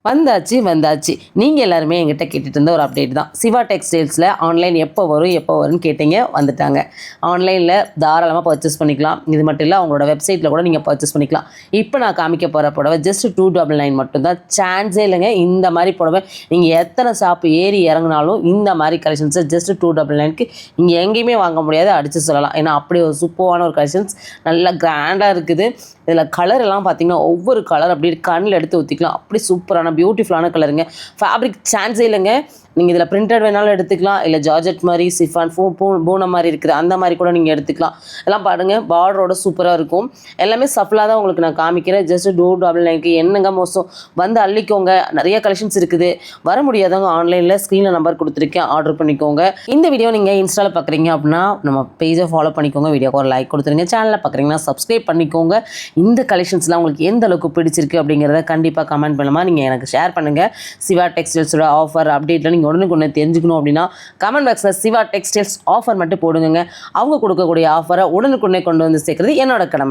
வந்தாச்சு. நீங்கள் எல்லாருமே என்கிட்ட கேட்டுட்டு இருந்த ஒரு அப்டேட் தான். சிவா டெக்ஸ்டைல்ஸில் ஆன்லைன் எப்போ வரும்னு கேட்டீங்க, வந்துட்டாங்க. ஆன்லைனில் தாராளமாக பர்ச்சேஸ் பண்ணிக்கலாம். இது மட்டும் இல்லை, அவங்களோட வெப்சைட்டில் கூட நீங்கள் பர்ச்சேஸ் பண்ணிக்கலாம். இப்போ நான் காமிக்க போகிற புடவை ஜஸ்ட் 299 மட்டும்தான். சான்ஸே இல்லைங்க. இந்த மாதிரி புடவை நீங்கள் எத்தனை ஷாப்பு ஏறி இறங்கினாலும் இந்த மாதிரி கலெக்ஷன்ஸை ஜஸ்ட் 299க்கு இங்கே எங்கேயுமே வாங்க முடியாது, அடித்து சொல்லலாம். ஏன்னா அப்படி ஒரு சூப்பரான ஒரு கலெக்ஷன்ஸ், நல்லா கிராண்டாக இருக்குது. இதில் கலர் எல்லாம் பார்த்தீங்கன்னா ஒவ்வொரு கலர் அப்படி கண்ணில் எடுத்து ஊற்றிக்கலாம். அப்படி சூப்பரான பியூட்டிஃபுல்லான கலருங்க. ஃபேப்ரிக் சான்ஸே இல்லைங்க. நீங்கள் இதில் பிரிண்டட் வேணாலும் எடுத்துக்கலாம், இல்லை ஜார்ஜெட் மாதிரி சிஃபான் பூனம் மாதிரி இருக்குது அந்த மாதிரி கூட நீங்கள் எடுத்துக்கலாம். எல்லாம் பாருங்கள், பார்டரோட சூப்பராக இருக்கும். எல்லாமே சஃப்லாக தான் உங்களுக்கு நான் காமிக்கிறேன். ஜஸ்ட் 299க்கு என்னங்க மோசம், வந்து அள்ளிக்கோங்க. நிறைய கலெக்ஷன்ஸ் இருக்குது. வர முடியாதவங்க ஆன்லைனில் ஸ்க்ரீனில் நம்பர் கொடுத்துருக்கேன், ஆர்டர் பண்ணிக்கோங்க. இந்த வீடியோ நீங்கள் இன்ஸ்டாவில் பார்க்குறீங்க அப்படின்னா நம்ம பேஜை ஃபாலோ பண்ணிக்கோங்க, வீடியோக்கு ஒரு லைக் கொடுத்துருங்க. சேனலில் பார்க்குறீங்கன்னா சப்ஸ்கிரைப் பண்ணிக்கோங்க. இந்த கலெக்ஷன்ஸ்லாம் உங்களுக்கு எந்த அளவுக்கு பிடிச்சிருக்கு அப்படிங்கிறத கண்டிப்பாக கமெண்ட் பண்ணுமா, நீங்கள் எனக்கு ஷேர் பண்ணுங்கள். சிவா டெக்ஸ்டைல்ஸோட ஆஃபர் அப்டேட்டில் நீங்கள் உடனே தெரிஞ்சுக்கணும் அப்படின்னா கமெண்ட் பாக்ஸில் சிவா டெக்ஸ்டைல்ஸ் ஆஃபர் மட்டும் போடுங்க. அவங்க கொடுக்கக்கூடிய ஆஃபரை உடனுக்குடனே கொண்டு வந்து சேர்க்கறது என்னோட கடமை.